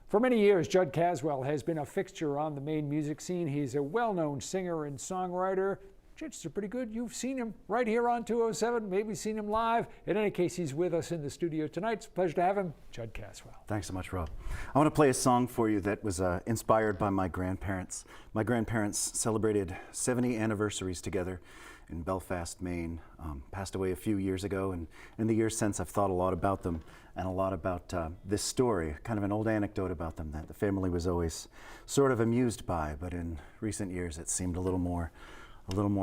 For many years, Jud Caswell has been a fixture on the Maine music scene. He's a well-known singer and songwriter. Chances are pretty good you've seen him right here on 207, maybe seen him live. In any case, he's with us in the studio tonight. It's a pleasure to have him, Jud Caswell. Thanks so much, Rob. I want to play a song for you that was inspired by my grandparents. My grandparents celebrated 70 anniversaries together in Belfast, Maine. Passed away a few years ago, and in the years since I've thought a lot about them and a lot about this story, kind of an old anecdote about them that the family was always sort of amused by, but in recent years it seemed a little more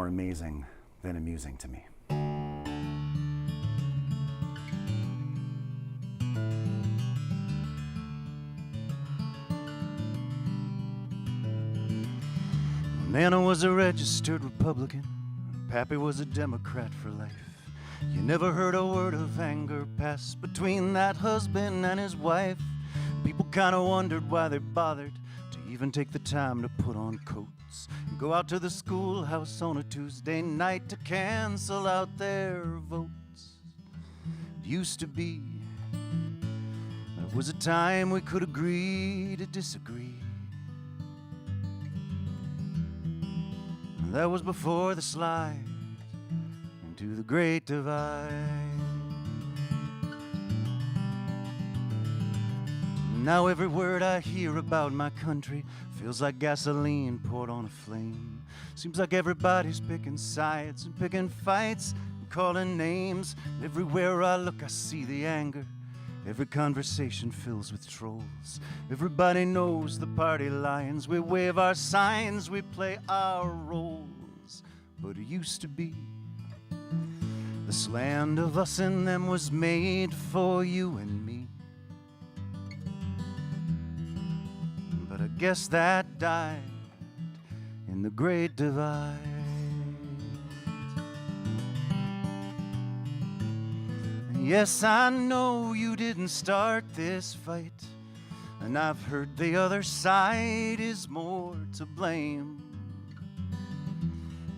amazing than amusing to me. Nana was a registered Republican, Pappy was a Democrat for life. You never heard a word of anger pass between that husband and his wife. People kind of wondered why they bothered to even take the time to put on coats and go out to the schoolhouse on a Tuesday night to cancel out their votes. It used to be, there was a time we could agree to disagree. That was before the slide into the Great Divide. Now every word I hear about my country feels like gasoline poured on a flame. Seems like everybody's picking sides and picking fights and calling names. Everywhere I look I see the anger. Every conversation fills with trolls. Everybody knows the party lines. We wave our signs, we play our roles. But it used to be, this land of us and them was made for you and me. But I guess that died in the Great Divide. Yes, I know you didn't start this fight, and I've heard the other side is more to blame.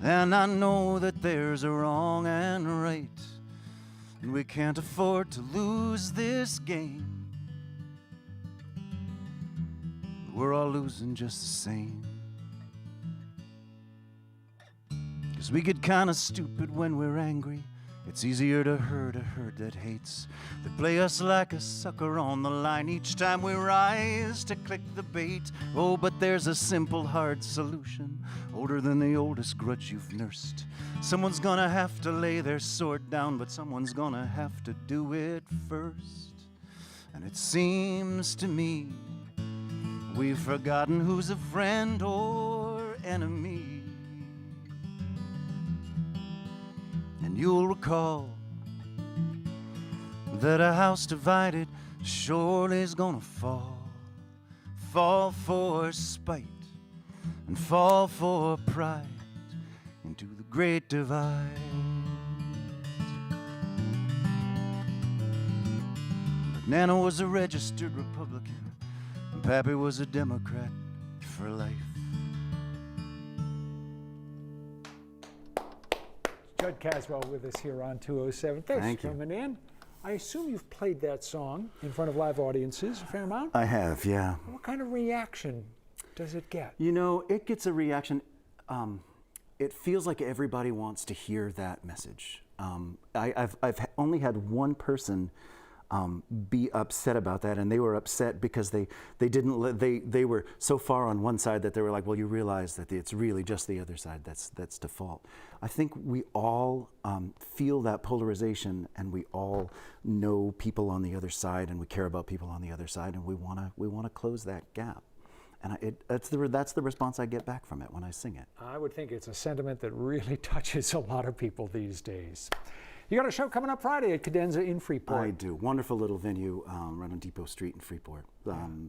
And I know that there's a wrong and right, and we can't afford to lose this game. We're all losing just the same. 'Cause we get kinda stupid when we're angry. It's easier to hurt a herd that hates. They play us like a sucker on the line each time we rise to click the bait. Oh, but there's a simple, hard solution, older than the oldest grudge you've nursed. Someone's gonna have to lay their sword down, but someone's gonna have to do it first. And it seems to me we've forgotten who's a friend or enemy. And you'll recall that a house divided surely is gonna fall. Fall for spite and fall for pride into the Great Divide. But Nana was a registered Republican and Pappy was a Democrat for life. Jud Caswell with us here on 207. Thanks for coming in. I assume you've played that song in front of live audiences a fair amount? I have, yeah. What kind of reaction does it get? You know, it gets a reaction. It feels like everybody wants to hear that message. I've only had one person be upset about that, and they were upset because they were so far on one side that they were like, well, you realize that it's really just the other side that's to fault. I think we all feel that polarization, and we all know people on the other side, and we care about people on the other side, and we wanna close that gap. And that's the response I get back from it when I sing it. I would think it's a sentiment that really touches a lot of people these days. You got a show coming up Friday at Cadenza in Freeport. I do. Wonderful little venue right on Depot Street in Freeport.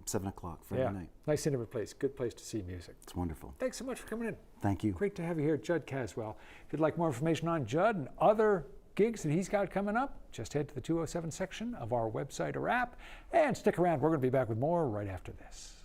7 o'clock Friday night. Nice intimate place. Good place to see music. It's wonderful. Thanks so much for coming in. Thank you. Great to have you here, Jud Caswell. If you'd like more information on Jud and other gigs that he's got coming up, just head to the 207 section of our website or app and stick around. We're going to be back with more right after this.